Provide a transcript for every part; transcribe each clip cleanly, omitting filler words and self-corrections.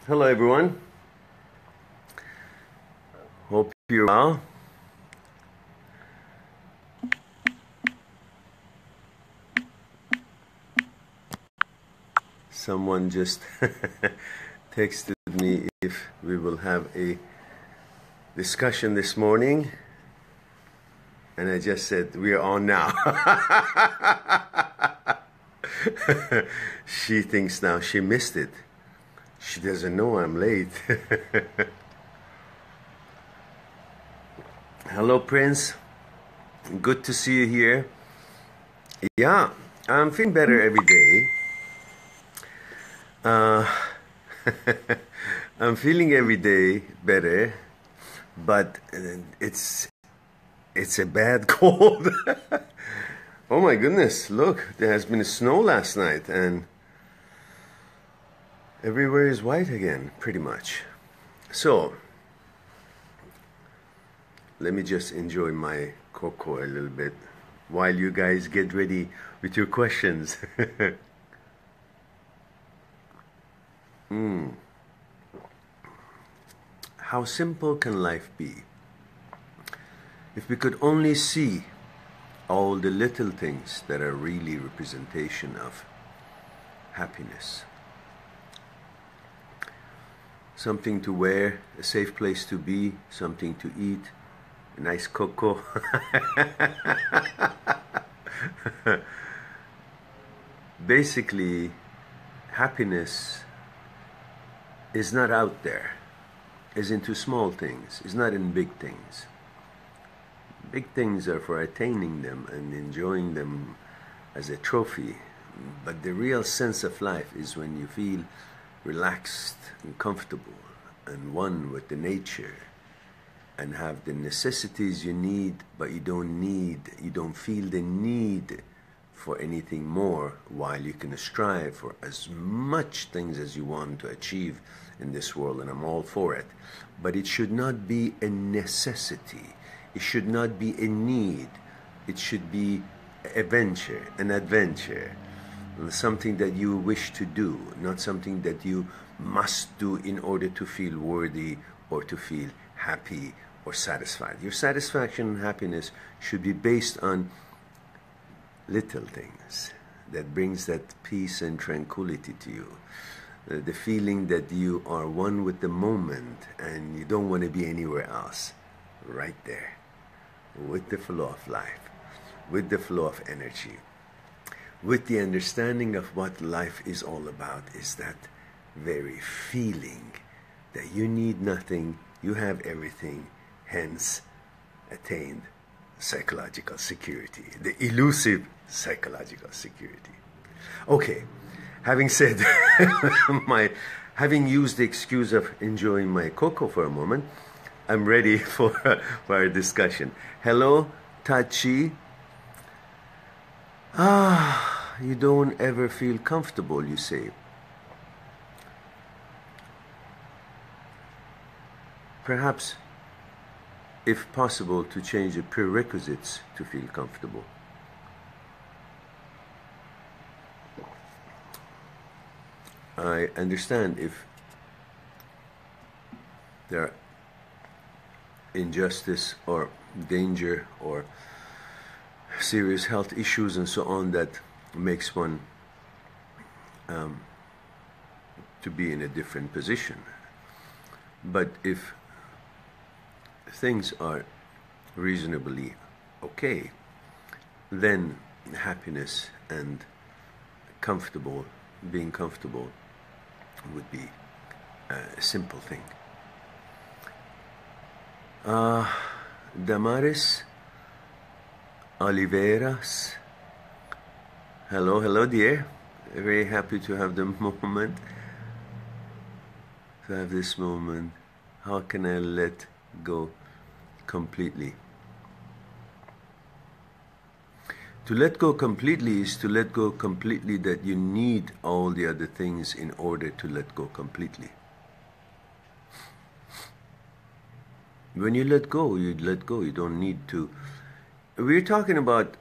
Hello, everyone. Hope you're well. Someone just texted me if we will have a discussion this morning, and I just said, we are on now. She thinks now she missed it. She doesn't know I'm late. Hello, Prince. Good to see you here. Yeah, I'm feeling better every day. I'm feeling every day better, but it's a bad cold. Oh my goodness, look, there has been snow last night and everywhere is white again, pretty much. So, let me just enjoy my cocoa a little bit while you guys get ready with your questions. How simple can life be? If we could only see all the little things that are really representation of happiness. Something to wear, a safe place to be, something to eat, a nice cocoa. Basically, happiness is not out there, is into small things, is not in big things. Big things are for attaining them and enjoying them as a trophy, but the real sense of life is when you feel relaxed and comfortable and one with the nature and have the necessities you need, but you don't feel the need for anything more, while you can strive for as much things as you want to achieve in this world, and I'm all for it. But it should not be a necessity. It should not be a need. It should be a venture, an adventure, something that you wish to do, not something that you must do in order to feel worthy or to feel happy or satisfied. Your satisfaction and happiness should be based on little things that brings that peace and tranquility to you. The feeling that you are one with the moment and you don't want to be anywhere else. Right there, with the flow of life, with the flow of energy, with the understanding of what life is all about, is that very feeling that you need nothing, you have everything, hence attained psychological security, the elusive psychological security. Okay, having said having used the excuse of enjoying my cocoa for a moment, I'm ready for our discussion. Hello, Tachi. You don't ever feel comfortable, you say. Perhaps, if possible, to change the prerequisites to feel comfortable. I understand if there are injustice or danger or serious health issues and so on that makes one to be in a different position. But if things are reasonably okay, then happiness and being comfortable would be a simple thing. Damaris Oliveras. Hello dear. Very happy to have the moment. To have this moment. How can I let go completely? To let go completely is to let go completely that you need all the other things in order to let go completely. When you let go, you let go. You don't need to. We're talking about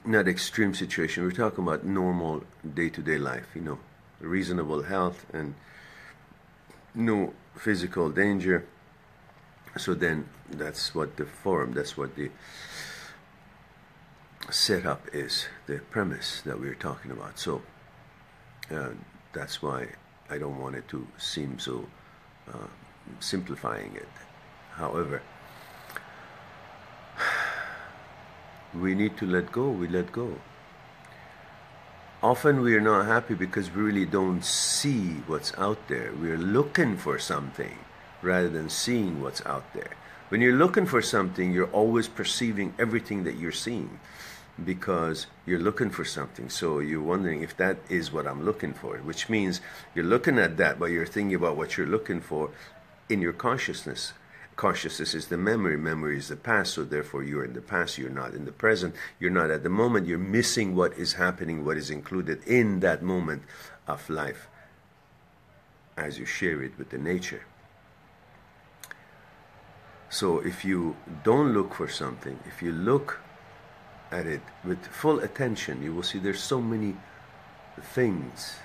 not extreme situation. We're talking about normal day-to-day life, reasonable health and no physical danger. So then that's what the forum, that's what the setup is, the premise that we're talking about. So that's why I don't want it to seem so simplifying it. However, we need to let go, we let go. Often we are not happy because we really don't see what's out there. We're looking for something rather than seeing what's out there. When you're looking for something, you're always perceiving everything that you're seeing because you're looking for something. So you're wondering if that is what I'm looking for, which means you're looking at that, but you're thinking about what you're looking for in your consciousness. Consciousness is the memory. Memory is the past, so therefore you're in the past, you're not in the present, you're not at the moment, you're missing what is happening, what is included in that moment of life as you share it with the nature. So if you don't look for something, if you look at it with full attention, you will see there's so many things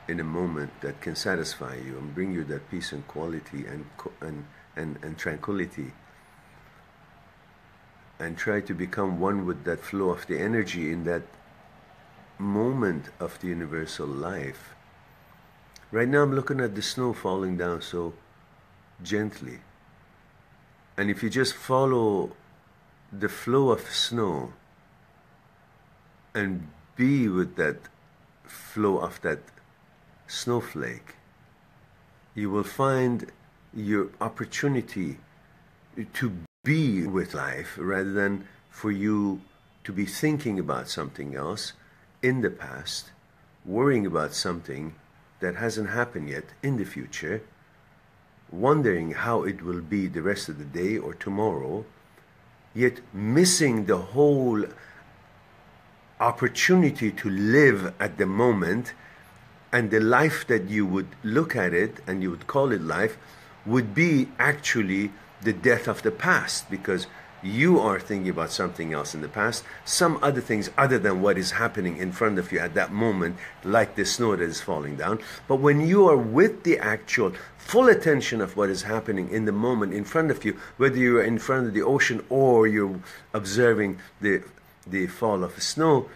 in a moment that can satisfy you and bring you that peace and quality and tranquility, and try to become one with that flow of the energy in that moment of the universal life. Right now I'm looking at the snow falling down so gently, and if you just follow the flow of snow and be with that flow of that snowflake, you will find your opportunity to be with life rather than for you to be thinking about something else in the past, worrying about something that hasn't happened yet in the future, wondering how it will be the rest of the day or tomorrow, yet missing the whole opportunity to live at the moment. And the life that you would look at it and you would call it life would be actually the death of the past, because you are thinking about something else in the past, some other things other than what is happening in front of you at that moment, like the snow that is falling down. But when you are with the actual full attention of what is happening in the moment in front of you, whether you're in front of the ocean or you're observing the fall of snow,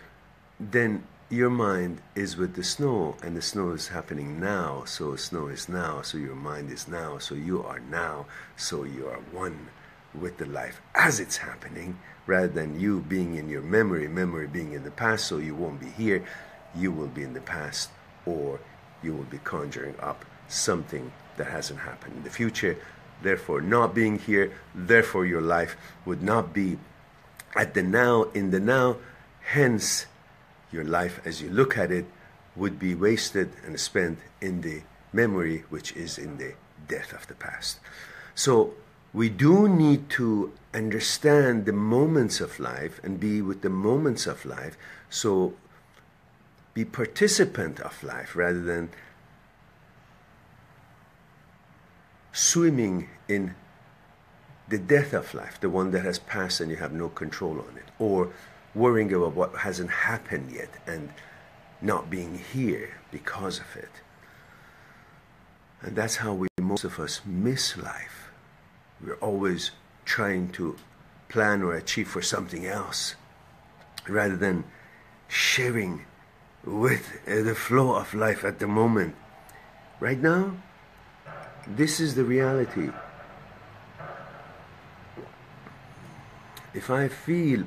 then your mind is with the snow, and the snow is happening now, so snow is now, so your mind is now, so you are now, so you are one with the life as it's happening, rather than you being in your memory being in the past, so you won't be here, you will be in the past, or you will be conjuring up something that hasn't happened in the future, therefore not being here, therefore your life would not be at the now, in the now, hence your life as you look at it would be wasted and spent in the memory, which is in the death of the past. So we do need to understand the moments of life and be with the moments of life. So be participant of life rather than swimming in the death of life, the one that has passed and you have no control on it, or worrying about what hasn't happened yet and not being here because of it. And that's how most of us miss life. We're always trying to plan or achieve for something else rather than sharing with the flow of life at the moment. Right now, this is the reality. If I feel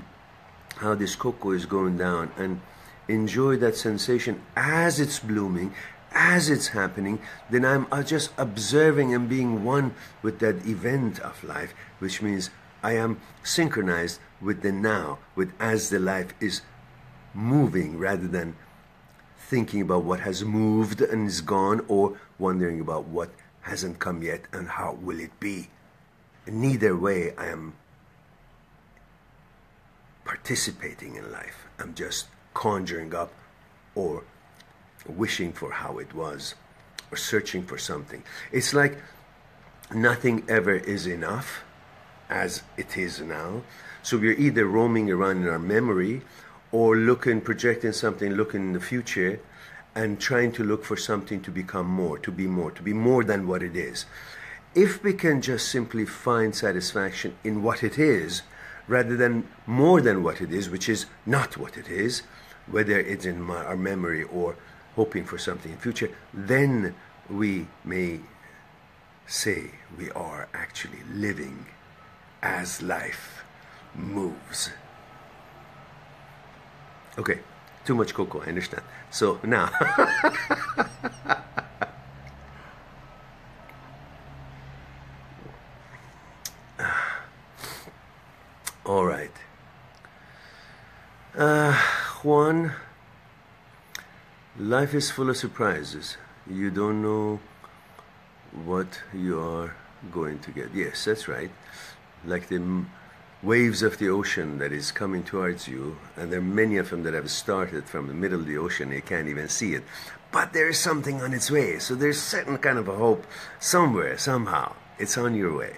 how this cocoa is going down and enjoy that sensation as it's blooming, as it's happening, then I'm just observing and being one with that event of life, which means I am synchronized with the now, with as the life is moving, rather than thinking about what has moved and is gone, or wondering about what hasn't come yet and how will it be. Neither way I am participating in life. I'm just conjuring up or wishing for how it was or searching for something. It's like nothing ever is enough as it is now. So we're either roaming around in our memory or projecting something, looking in the future and trying to look for something to become more, to be more than what it is. If we can just simply find satisfaction in what it is, rather than more than what it is, which is not what it is, whether it's in our memory or hoping for something in the future, then we may say we are actually living as life moves. Okay, too much cocoa, I understand. So now, all right. Juan, life is full of surprises. You don't know what you are going to get. Yes, that's right. Like the waves of the ocean that is coming towards you, and there are many of them that have started from the middle of the ocean. You can't even see it, but there's something on its way. So there's certain kind of a hope somewhere, somehow. It's on your way.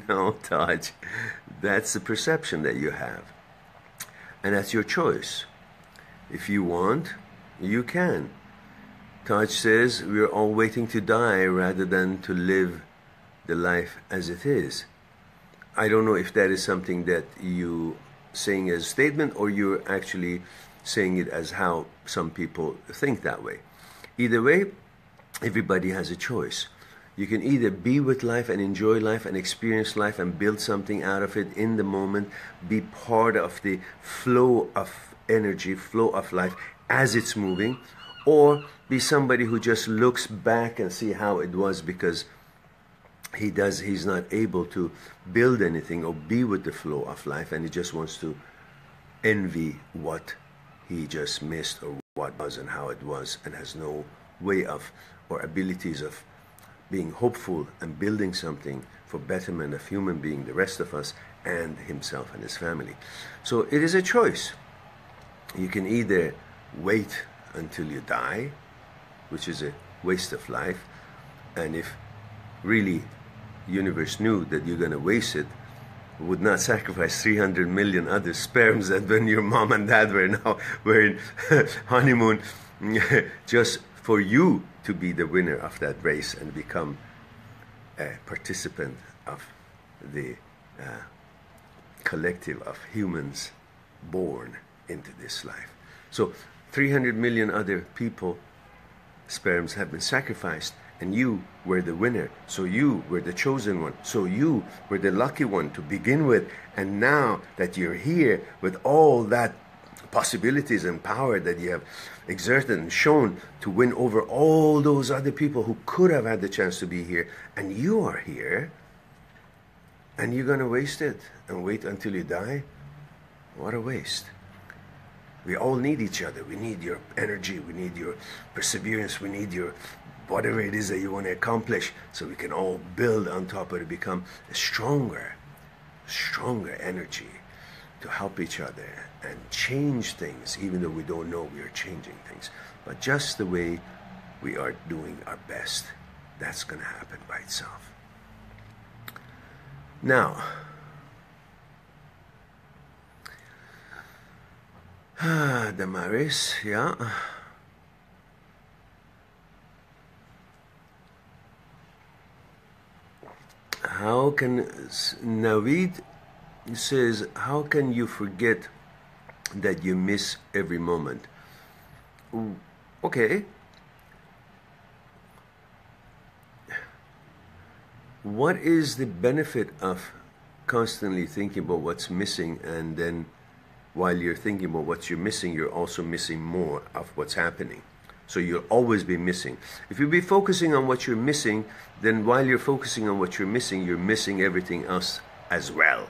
No, Taj, that's the perception that you have, and that's your choice. If you want, you can. Taj says we're all waiting to die rather than to live the life as it is. I don't know if that is something that you saying as a statement, or you're actually saying it as how some people think that way. Either way, everybody has a choice. You can either be with life and enjoy life and experience life and build something out of it in the moment, be part of the flow of energy, flow of life as it's moving, or be somebody who just looks back and see how it was because he's not able to build anything or be with the flow of life, and he just wants to envy what he just missed or what was and how it was, and has no way of or abilities of being hopeful and building something for betterment of human being, the rest of us, and himself and his family. So it is a choice. You can either wait until you die, which is a waste of life, and if really the universe knew that you're going to waste it, would not sacrifice 300 million other sperms that when your mom and dad were in honeymoon just for you to be the winner of that race and become a participant of the collective of humans born into this life. So 300 million other people, sperms have been sacrificed, and you were the winner. So you were the chosen one. So you were the lucky one to begin with. And now that you're here with all that possibilities and power that you have exerted and shown to win over all those other people who could have had the chance to be here, and you are here, and you're going to waste it and wait until you die? What a waste. We all need each other. We need your energy. We need your perseverance. We need your whatever it is that you want to accomplish, so we can all build on top of it, become a stronger energy to help each other and change things, even though we don't know we are changing things. But just the way we are doing our best, that's going to happen by itself. Now, Damaris, yeah. How can, Naveed says, how can you forget that you miss every moment? Okay. What is the benefit of constantly thinking about what's missing, and then while you're thinking about what you're missing, you're also missing more of what's happening? So you'll always be missing. If you be focusing on what you're missing, then while you're focusing on what you're missing everything else as well.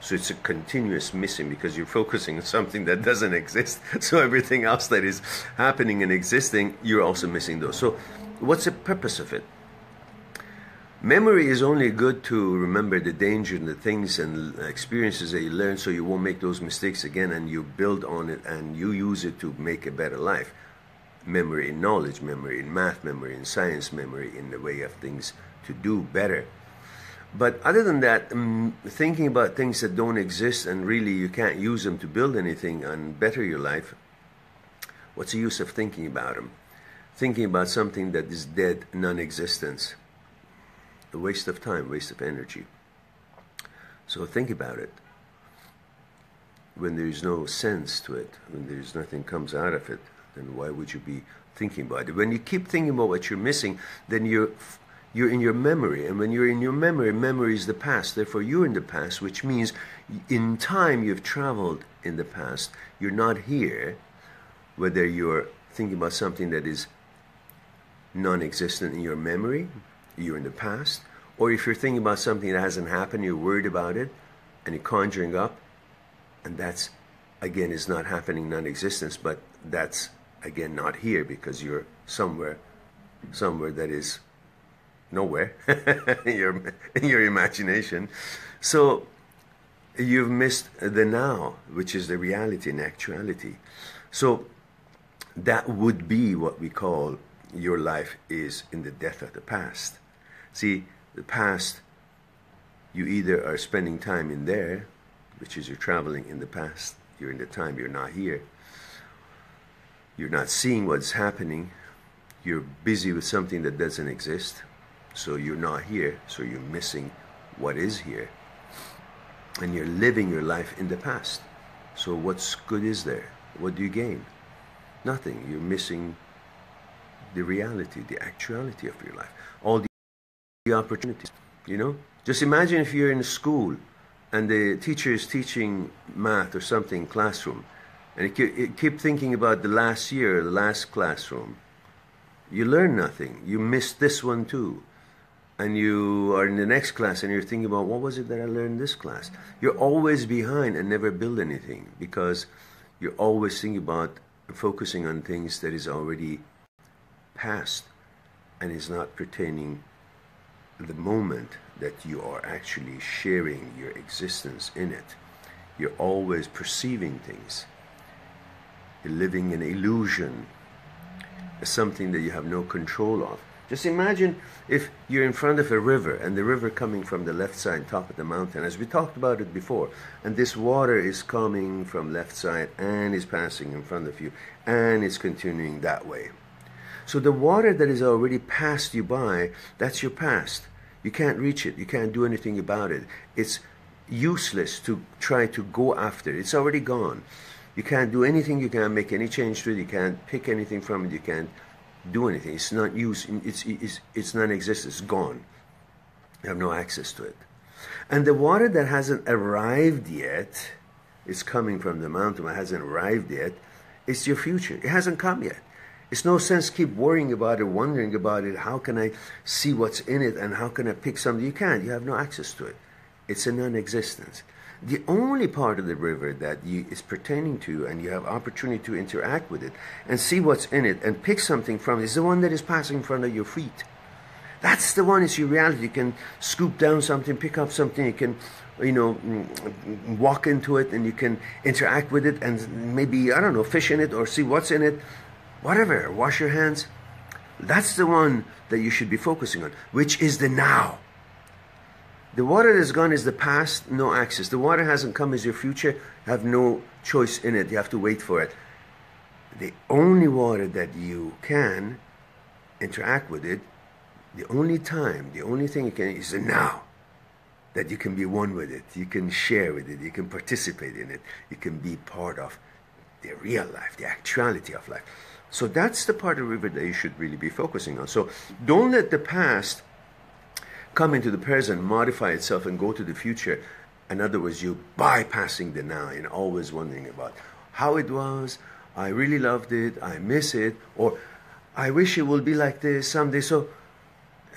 So it's a continuous missing, because you're focusing on something that doesn't exist. So everything else that is happening and existing, you're also missing those. So what's the purpose of it? Memory is only good to remember the danger and the things and experiences that you learn, so you won't make those mistakes again, and you build on it and you use it to make a better life. Memory in knowledge, memory in math, memory in science, memory in the way of things to do better. But other than that, thinking about things that don't exist and really you can't use them to build anything and better your life, what's the use of thinking about them? Thinking about something that is dead, non-existence. A waste of time, waste of energy. So think about it. When there's no sense to it, when there's nothing comes out of it, then why would you be thinking about it? When you keep thinking about what you're missing, then you're in your memory. And when you're in your memory, memory is the past. Therefore, you're in the past, which means in time you've traveled in the past. You're not here, whether you're thinking about something that is non-existent in your memory, you're in the past, or if you're thinking about something that hasn't happened, you're worried about it, and you're conjuring up, and that's, again, is not happening, non-existence, but that's, again, not here because you're somewhere that is nowhere in your imagination. So you've missed the now, which is the reality and actuality. So that would be what we call your life is in the death of the past. See, the past, you either are spending time in there, which is you're traveling in the past, you're in the time, you're not here. You're not seeing what's happening. You're busy with something that doesn't exist. So you're not here, so you're missing what is here. And you're living your life in the past. So what's good is there? What do you gain? Nothing. You're missing the reality, the actuality of your life. All the opportunities, you know? Just imagine if you're in a school and the teacher is teaching math or something in classroom, and you keep thinking about the last year, the last classroom. You learn nothing. You miss this one too. And you are in the next class and you're thinking about, what was it that I learned in this class? You're always behind and never build anything because you're always thinking about focusing on things that is already past and is not pertaining the moment that you are actually sharing your existence in it. You're always perceiving things. You're living an illusion, something that you have no control of. Just imagine if you're in front of a river and the river coming from the left side, top of the mountain, as we talked about it before, and this water is coming from left side and is passing in front of you and it's continuing that way. So the water that is already passed you by, that's your past. You can't reach it. You can't do anything about it. It's useless to try to go after it. It's already gone. You can't do anything. You can't make any change to it. You can't pick anything from it. You can't do anything. It's not used. It's non-existent. It's gone. You have no access to it. And the water that hasn't arrived yet, is coming from the mountain, it hasn't arrived yet, it's your future. It hasn't come yet. It's no sense keep worrying about it, wondering about it. How can I see what's in it and how can I pick something? You can't. You have no access to it. It's a non-existence. The only part of the river that is pertaining to and you have opportunity to interact with it and see what's in it and pick something from it is the one that is passing in front of your feet. That's the one, it's your reality. You can scoop down something, pick up something, you can, walk into it and you can interact with it and maybe, I don't know, fish in it or see what's in it, whatever, wash your hands. That's the one that you should be focusing on, which is the now. The water that's gone is the past, no access. The water hasn't come is your future, have no choice in it. You have to wait for it. The only water that you can interact with it, the only time, the only thing you can is the now. That you can be one with it. You can share with it. You can participate in it. You can be part of the real life, the actuality of life. So that's the part of the river that you should really be focusing on. So don't let the past come into the present, modify itself, and go to the future. In other words, you bypassing the now and always wondering about how it was, I really loved it, I miss it, or I wish it will be like this someday. So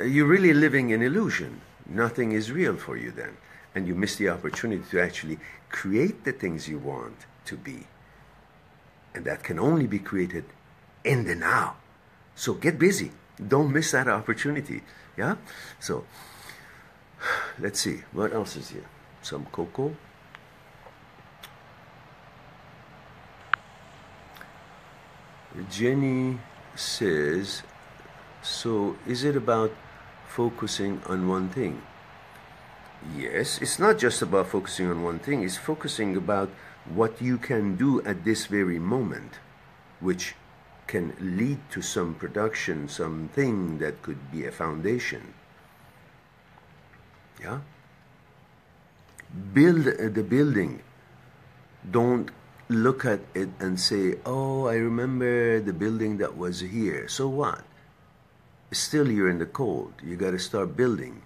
you're really living an illusion. Nothing is real for you then. And you miss the opportunity to actually create the things you want to be. And that can only be created in the now. So get busy. Don't miss that opportunity. Yeah? So, let's see. What else is here? Some cocoa. Jenny says, so is it about focusing on one thing? Yes, it's not just about focusing on one thing, it's focusing about what you can do at this very moment, which can lead to some production, something that could be a foundation. Yeah? Build the building. Don't look at it and say, oh, I remember the building that was here. So what? Still you're in the cold. You got to start building.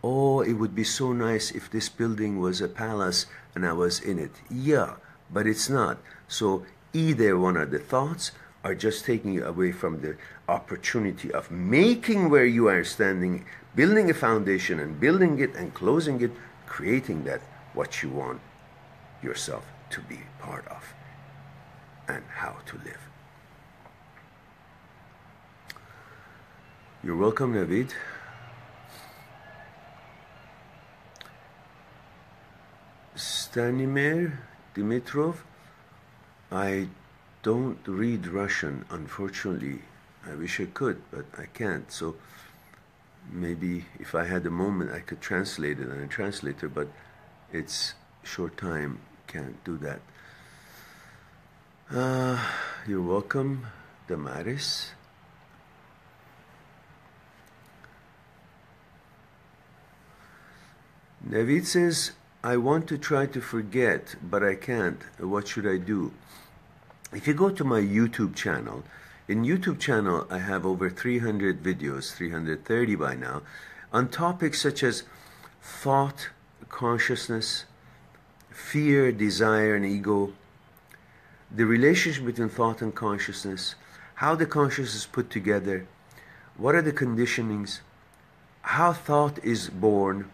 Oh, it would be so nice if this building was a palace and I was in it. Yeah, but it's not. So either one of the thoughts are just taking you away from the opportunity of making where you are standing, building a foundation and building it and closing it, creating that what you want yourself to be part of and how to live. You're welcome, Navid. Stanimir Dimitrov, I don't read Russian, unfortunately. I wish I could, but I can't. So maybe if I had a moment, I could translate it on a translator, but it's short time, can't do that. You're welcome, Damaris. Navid says, I want to try to forget, but I can't. What should I do? If you go to my YouTube channel, in YouTube channel I have over 300 videos, 330 by now, on topics such as thought, consciousness, fear, desire, and ego, the relationship between thought and consciousness, how the consciousness is put together, what are the conditionings, how thought is born,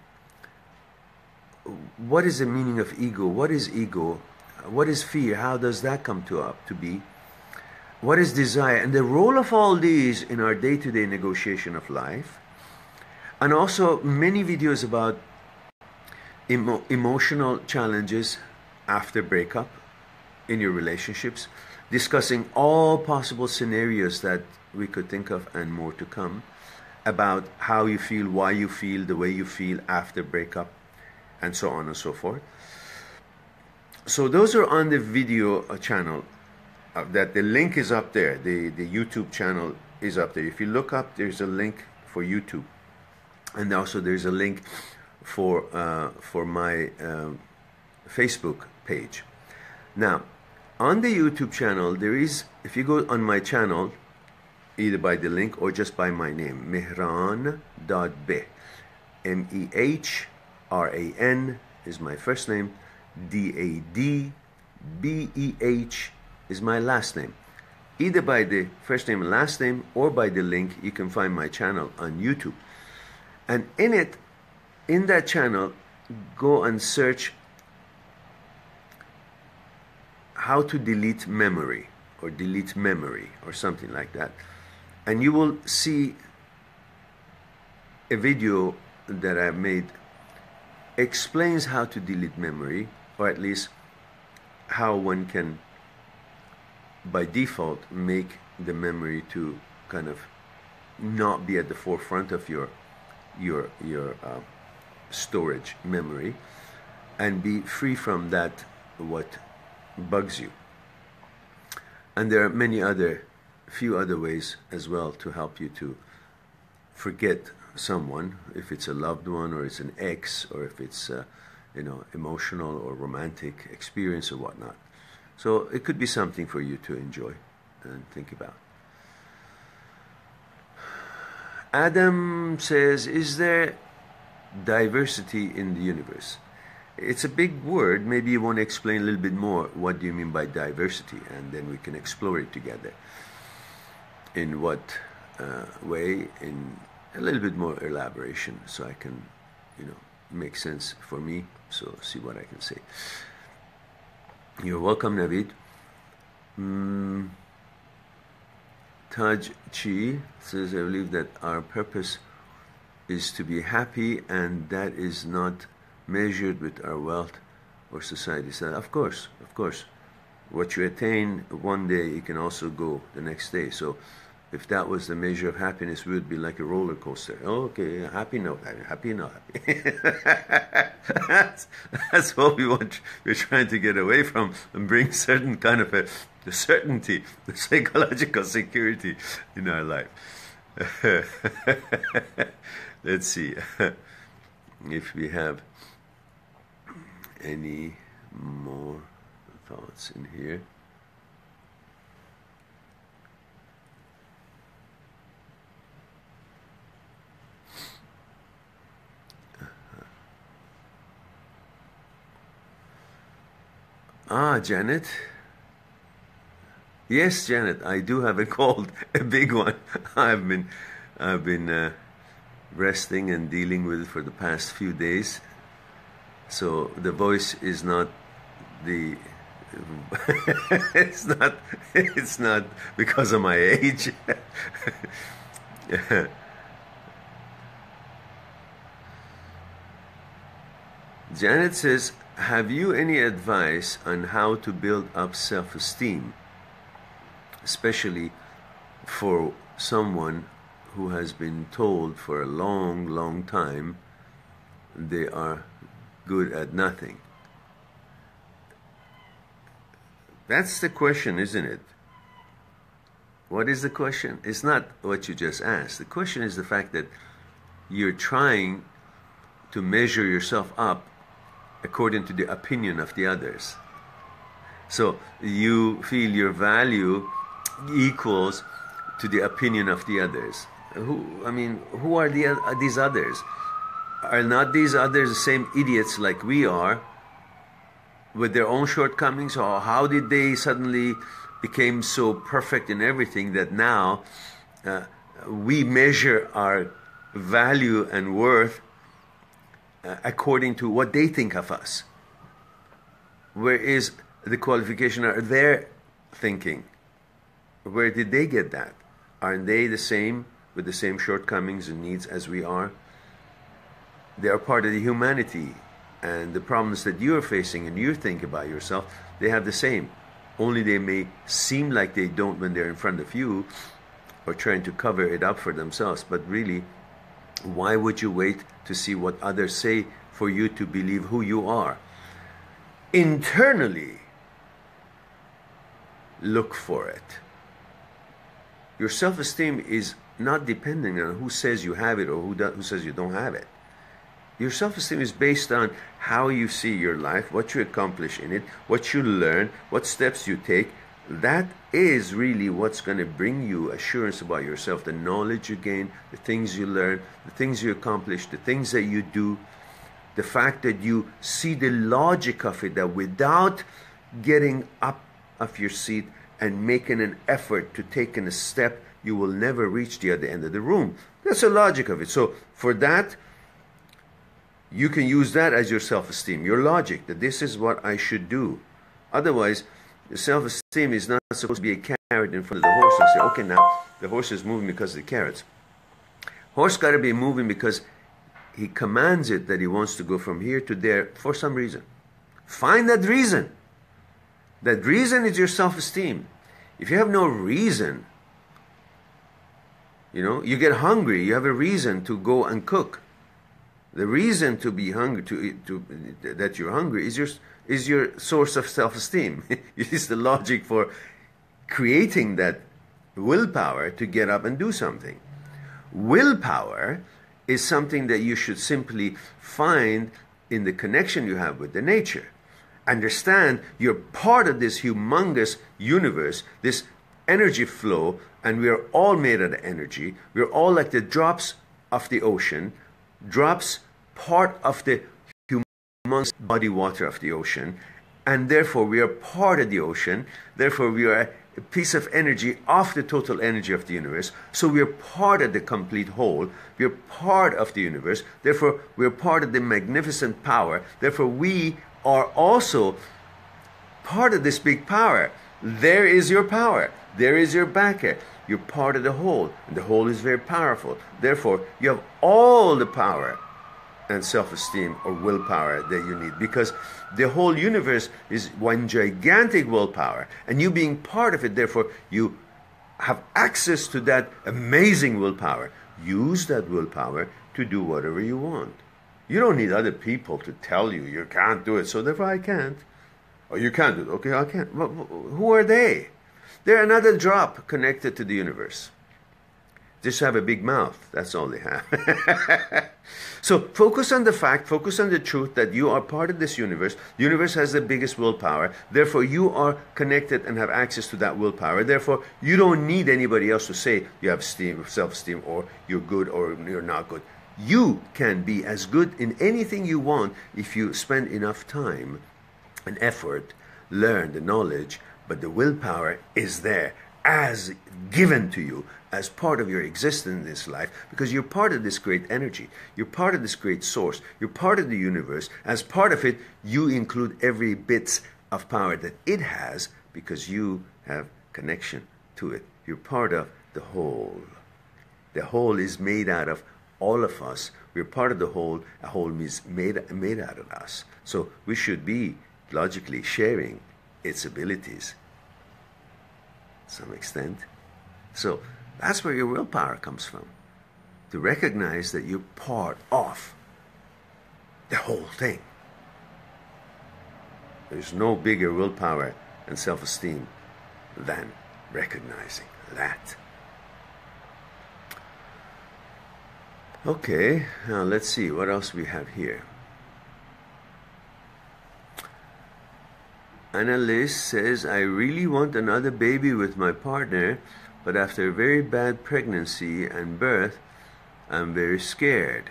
what is the meaning of ego, what is ego, what is fear, how does that come to be, what is desire, and the role of all these in our day-to-day negotiation of life, and also many videos about emotional challenges after breakup in your relationships, discussing all possible scenarios that we could think of and more to come, about how you feel, why you feel the way you feel after breakup, and so on and so forth. So those are on the video channel. That the link is up there. The YouTube channel is up there. If you look up, there's a link for YouTube, and also there's a link for my Facebook page. Now, on the YouTube channel, there is, if you go on my channel, either by the link or just by my name, mehran.beh, M-E-H-R-A-N is my first name, D-A-D-B-E-H is my last name. Either by the first name and last name or by the link, you can find my channel on YouTube. And in that channel, go and search how to delete memory or delete memory or something like that. And you will see a video that I've made explains how to delete memory, or at least how one can by default make the memory to kind of not be at the forefront of your storage memory, and be free from that what bugs you. And there are few other ways as well to help you to forget someone, if it's a loved one or it's an ex, or if it's emotional or romantic experience or whatnot. So it could be something for you to enjoy and think about. Adam says, is there diversity in the universe? It's a big word. Maybe you want to explain a little bit more. What do you mean by diversity? And then we can explore it together. In what way? In a little bit more elaboration, so I can, make sense for me. So see what I can say. You're welcome, Navid. Taj Chi says, I believe that our purpose is to be happy, and that is not measured with our wealth or society. So of course. What you attain one day, you can also go the next day. So If that was the measure of happiness, we would be like a roller coaster. Okay, happy, no happy, no happy. That's what we want. We're trying to get away from and bring certain kind of the certainty, the psychological security in our life. Let's see if we have any more thoughts in here. Janet. Yes, Janet, I do have a cold, a big one. I've been resting and dealing with it for the past few days. So the voice is not the it's not because of my age. Janet says, have you any advice on how to build up self-esteem, especially for someone who has been told for a long, long time they are good at nothing? That's the question, isn't it? What is the question? It's not what you just asked. The question is the fact that you're trying to measure yourself up according to the opinion of the others. So you feel your value equals to the opinion of the others. Who are these others? Are not these others the same idiots like we are, with their own shortcomings? Or how did they suddenly became so perfect in everything that now we measure our value and worth according to what they think of us? Where is the qualification of their thinking? Where did they get that? Aren't they the same, with the same shortcomings and needs as we are? They are part of the humanity, and the problems that you are facing and you think about yourself, they have the same. Only they may seem like they don't when they're in front of you or trying to cover it up for themselves. But really, why would you wait to see what others say for you to believe who you are? Internally, look for it. Your self-esteem is not depending on who says you have it or who says you don't have it. Your self-esteem is based on how you see your life, what you accomplish in it, what you learn, what steps you take. That is really what's going to bring you assurance about yourself, the knowledge you gain, the things you learn, the things you accomplish, the things that you do, the fact that you see the logic of it, that without getting up off your seat and making an effort to take a step, you will never reach the other end of the room. That's the logic of it. So for that, you can use that as your self-esteem, your logic, that this is what I should do. Otherwise, the self-esteem is not supposed to be a carrot in front of the horse and say, okay, now the horse is moving because of the carrots. Horse got to be moving because he commands it that he wants to go from here to there for some reason. Find that reason. That reason is your self-esteem. If you have no reason, you get hungry, you have a reason to go and cook. The reason to be hungry, that you're hungry, is your source of self-esteem. It is the logic for creating that willpower to get up and do something. Willpower is something that you should simply find in the connection you have with the nature. Understand you're part of this humongous universe, this energy flow, and we are all made out of energy. We're all like the drops of the ocean, drops part of the humongous body water of the ocean, and therefore we are part of the ocean. Therefore we are a piece of energy of the total energy of the universe. So we are part of the complete whole. We are part of the universe. Therefore we are part of the magnificent power. Therefore we are also part of this big power. There is your power. There is your backer. You're part of the whole, and the whole is very powerful. Therefore, you have all the power and self-esteem or willpower that you need, because the whole universe is one gigantic willpower, and you being part of it, therefore, you have access to that amazing willpower. Use that willpower to do whatever you want. You don't need other people to tell you you can't do it, so therefore I can't. Or you can't do it. Okay, I can't. Well, who are they? They're another drop connected to the universe. Just have a big mouth. That's all they have. So focus on the fact, focus on the truth that you are part of this universe. The universe has the biggest willpower. Therefore, you are connected and have access to that willpower. Therefore, you don't need anybody else to say you have self-esteem, or you're good or you're not good. You can be as good in anything you want if you spend enough time and effort, learn the knowledge, but the willpower is there as given to you as part of your existence in this life, because you're part of this great energy. You're part of this great source. You're part of the universe. As part of it, you include every bit of power that it has, because you have connection to it. You're part of the whole. The whole is made out of all of us. We're part of the whole. A whole is made out of us. So we should be logically sharing its abilities to some extent. So that's where your willpower comes from. To recognize that you're part of the whole thing. There's no bigger willpower and self-esteem than recognizing that. Okay, now let's see what else we have here. Annalise says, I really want another baby with my partner, but after a very bad pregnancy and birth, I'm very scared.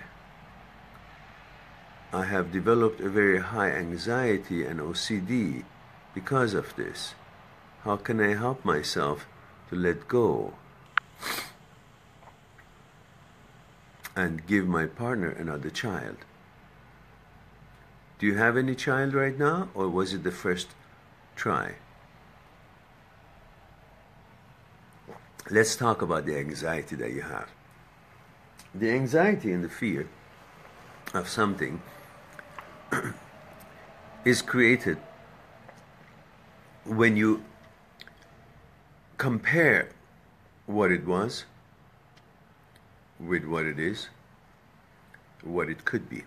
I have developed a very high anxiety and OCD because of this. How can I help myself to let go and give my partner another child? Do you have any child right now, or was it the first try? Let's talk about the anxiety that you have. The anxiety and the fear of something is created when you compare what it was with what it is, what it could be.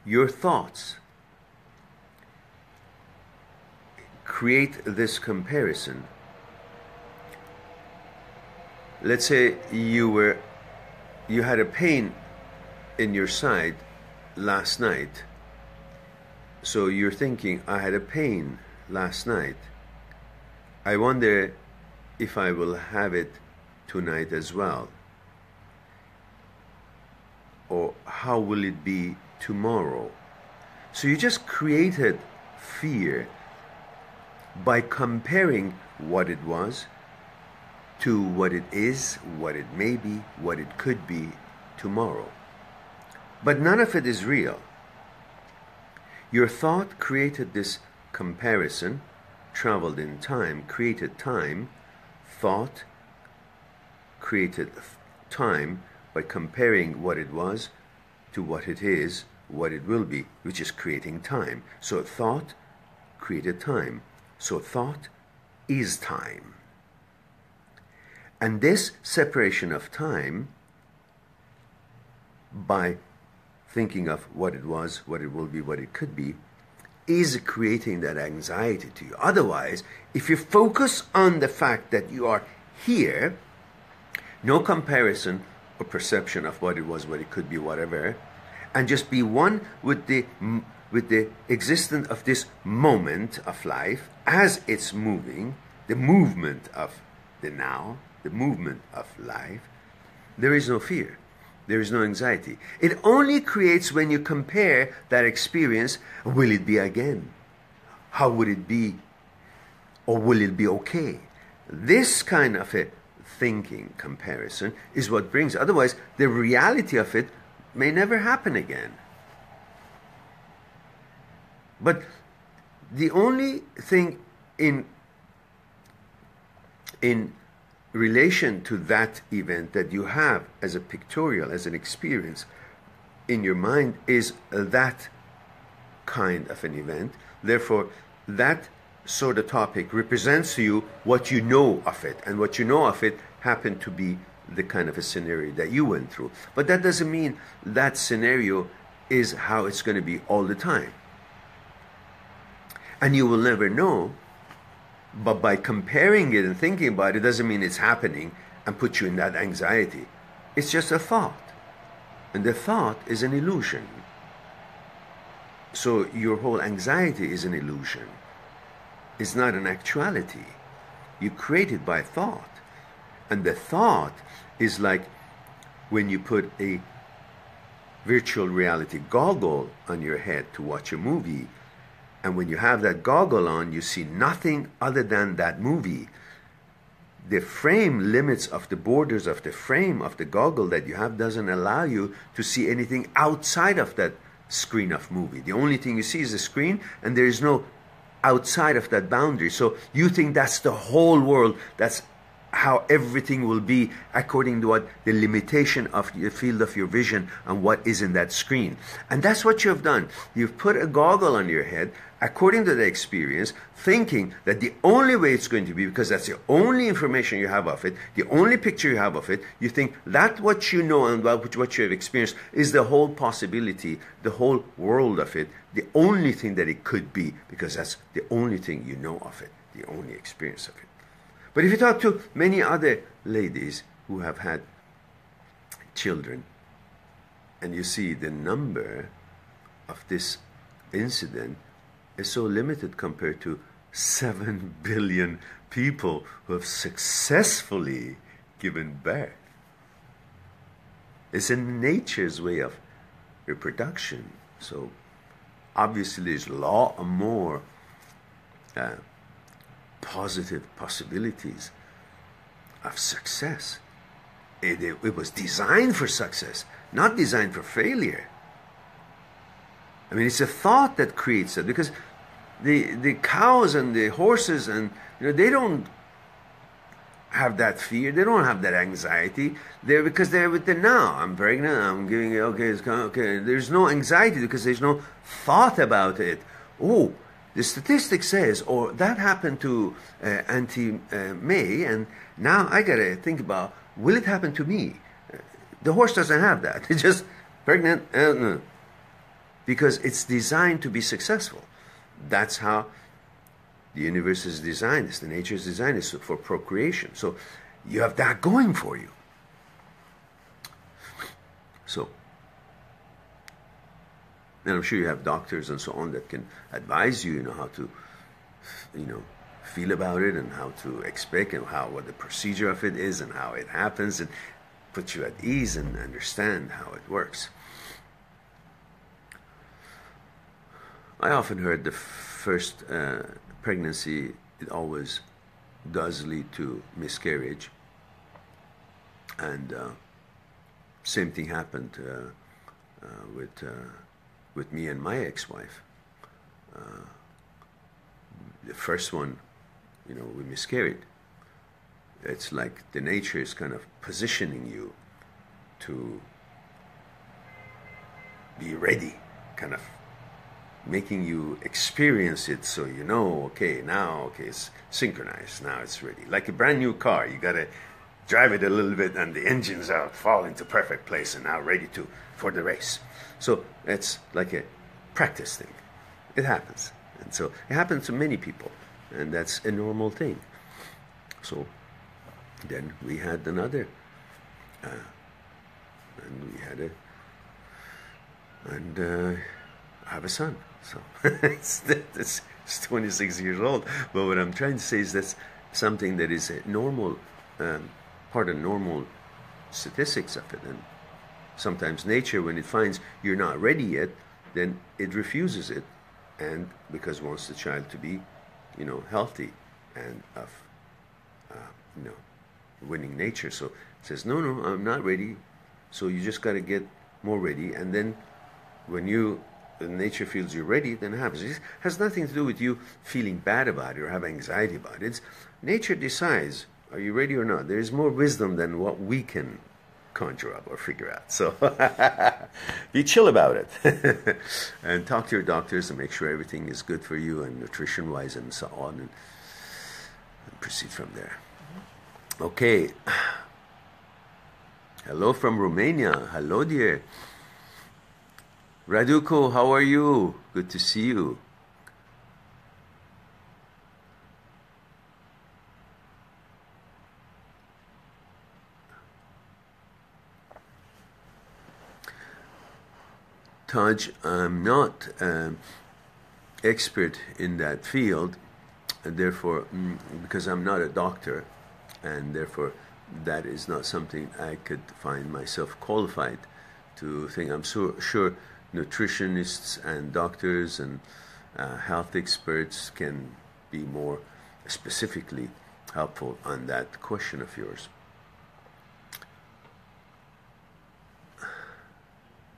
Your thoughts create this comparison. Let's say you had a pain in your side last night. So you're thinking, I had a pain last night. I wonder if I will have it tonight as well. Or how will it be tomorrow? So you just created fear by comparing what it was to what it is, what it may be, what it could be tomorrow. But none of it is real. Your thought created this comparison, traveled in time, created time. Thought created time by comparing what it was to what it is, what it will be, which is creating time. So thought created time. So thought is time. And this separation of time, by thinking of what it was, what it will be, what it could be, is creating that anxiety to you. Otherwise, if you focus on the fact that you are here, no comparison or perception of what it was, what it could be, whatever, and just be one with the existence of this moment of life as it's moving, the movement of the now, the movement of life, there is no fear. There is no anxiety. It only creates when you compare that experience. Will it be again? How would it be? Or will it be okay? This kind of a thinking comparison is what brings. Otherwise, the reality of it may never happen again. But the only thing in relation to that event that you have as a pictorial, as an experience in your mind, is that kind of an event. Therefore, that sort of topic represents to you what you know of it, and what you know of it happened to be the kind of a scenario that you went through. But that doesn't mean that scenario is how it's going to be all the time. And you will never know, but by comparing it and thinking about it doesn't mean it's happening and put you in that anxiety. It's just a thought. And the thought is an illusion. So your whole anxiety is an illusion. It's not an actuality. You create it by thought. And the thought is like when you put a virtual reality goggle on your head to watch a movie, and when you have that goggle on, you see nothing other than that movie. The frame limits of the borders of the frame of the goggle that you have doesn't allow you to see anything outside of that screen of movie. The only thing you see is the screen, and there is no outside of that boundary. So you think that's the whole world, that's how everything will be according to what the limitation of the field of your vision and what is in that screen. And that's what you've done. You've put a goggle on your head according to the experience, thinking that the only way it's going to be, because that's the only information you have of it, the only picture you have of it, you think that what you know and what you have experienced is the whole possibility, the whole world of it, the only thing that it could be, because that's the only thing you know of it, the only experience of it. But if you talk to many other ladies who have had children, and you see the number of this incident is so limited compared to 7 billion people who have successfully given birth. It's in nature's way of reproduction. So obviously there's a lot more positive possibilities of success. It was designed for success, not designed for failure. I mean, it's a thought that creates it, because the cows and the horses, and they don't have that fear, they don't have that anxiety. Because they're with the now. I'm pregnant, I'm giving it, okay, it's okay. There's no anxiety because there's no thought about it. Oh, the statistic says, or that happened to Auntie May, and now I gotta think about, will it happen to me? The horse doesn't have that. It's just pregnant, because it's designed to be successful. That's how the universe is designed. It's the nature's design is for procreation. So you have that going for you. So, and I'm sure you have doctors and so on that can advise you, how to, feel about it, and how to expect, and what the procedure of it is, and how it happens, and put you at ease and understand how it works. I often heard the first pregnancy, it always does lead to miscarriage. And same thing happened with me and my ex-wife. The first one, we miscarried. It's like the nature is kind of positioning you to be ready, kind of making you experience it, so okay, it's synchronized, now it's ready. Like a brand new car, you gotta drive it a little bit and the engines fall into perfect place and now ready for the race. So it's like a practice thing. It happens. And so it happens to many people, and that's a normal thing. So then we had another, and we had I have a son. So it's 26 years old. But what I'm trying to say is that's something that is a normal, part of normal statistics of it. And sometimes nature, when it finds you're not ready yet, then it refuses it, and because it wants the child to be, healthy and of, winning nature. So it says, no, I'm not ready. So you just got to get more ready, and then when nature feels you're ready, then it happens. It has nothing to do with you feeling bad about it or have anxiety about it. Nature decides, are you ready or not? There is more wisdom than what we can conjure up or figure out. So be chill about it and talk to your doctors and make sure everything is good for you and nutrition-wise and so on, and proceed from there. Okay. Hello from Romania. Hello, dear. Raduko, how are you? Good to see you. Taj, I'm not expert in that field, and therefore, because I'm not a doctor, and therefore that is not something I could find myself qualified to think. I'm sure nutritionists and doctors and health experts can be more specifically helpful on that question of yours.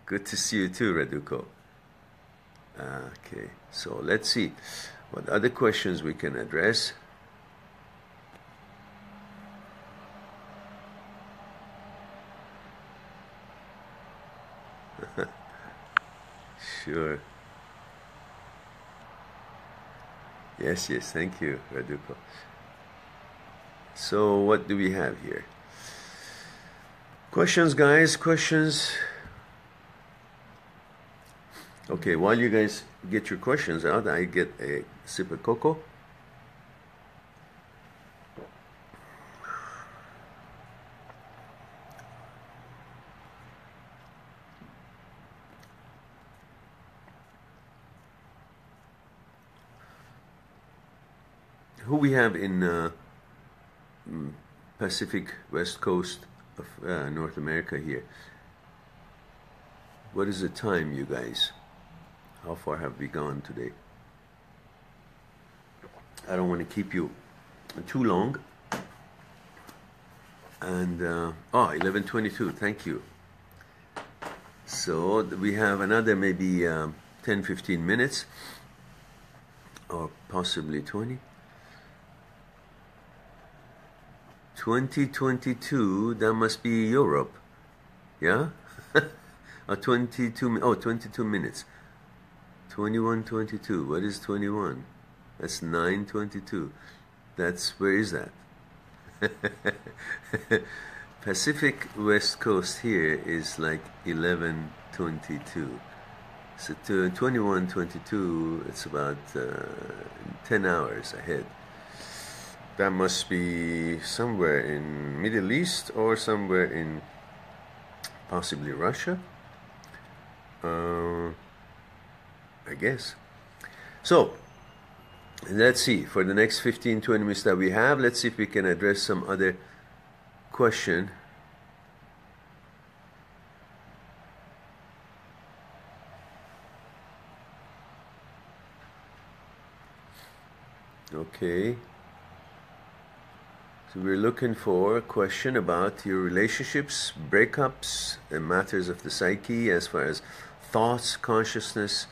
Good to see you too, Raduko. Okay, so let's see what other questions we can address. Sure. Yes, thank you, Raduko. So what do we have here? Questions, guys, questions? Okay, while you guys get your questions out, I get a sip of cocoa. Who we have in Pacific West Coast of North America here? What is the time, you guys? How far have we gone today? I don't want to keep you too long. And 11:22. Thank you. So we have another maybe 10-15 minutes, or possibly 20. 2022. That must be Europe. Yeah. 22 minutes. 21:22. What is 21? That's 9:22. That's, where is that? Pacific West Coast here is like 11:22. So to 21:22, it's about 10 hours ahead. That must be somewhere in Middle East or somewhere in possibly Russia. I guess. So, let's see, for the next 15-20 minutes that we have, let's see if we can address some other question. Okay. So we're looking for a question about your relationships, breakups, and matters of the psyche as far as thoughts, consciousness,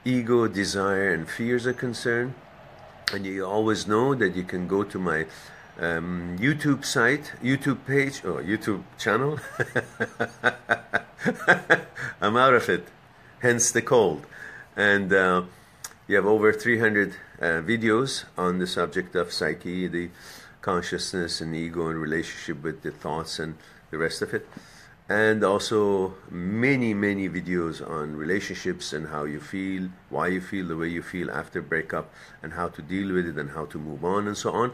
ego, desire, and fears are concerned. And you always know that you can go to my YouTube site, YouTube page, or YouTube channel. I'm out of it, hence the cold. And you have over 300 videos on the subject of psyche, the consciousness and ego and relationship with the thoughts and the rest of it. And also many videos on relationships and how you feel, why you feel the way you feel after breakup, and how to deal with it and how to move on and so on.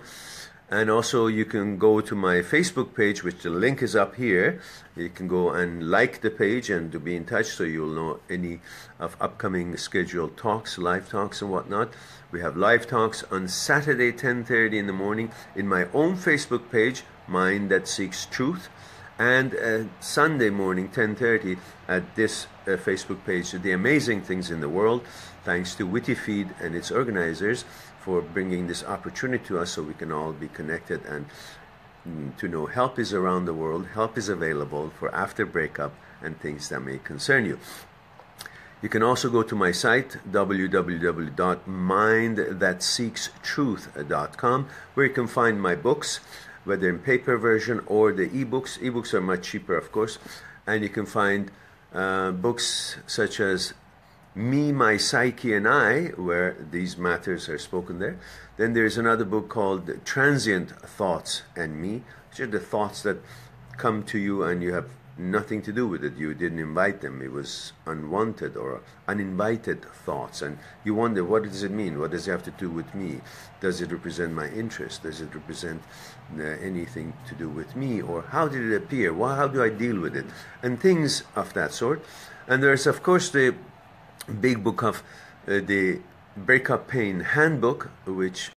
And also you can go to my Facebook page, which the link is up here. You can go and like the page and to be in touch, so you'll know any of upcoming scheduled talks, live talks and whatnot. We have live talks on Saturday 10:30 in the morning in my own Facebook page, Mind That Seeks Truth, and Sunday morning 10:30 at this Facebook page, The Amazing Things in the World. Thanks to Witty Feed and its organizers for bringing this opportunity to us so we can all be connected and to know help is around the world, help is available for after breakup and things that may concern you. You can also go to my site, www.mindthatseekstruth.com, where you can find my books. whether in paper version or the ebooks. Ebooks are much cheaper, of course, and you can find books such as Me, My Psyche, and I, where these matters are spoken there. Then there's another book called Transient Thoughts and Me, which are the thoughts that come to you and you have nothing to do with it. You didn't invite them. It was unwanted or uninvited thoughts. And you wonder, what does it mean? What does it have to do with me? Does it represent my interest? Does it represent anything to do with me? Or how did it appear? How do I deal with it? And things of that sort. And there's, of course, the big book of the Breakup Pain Handbook, which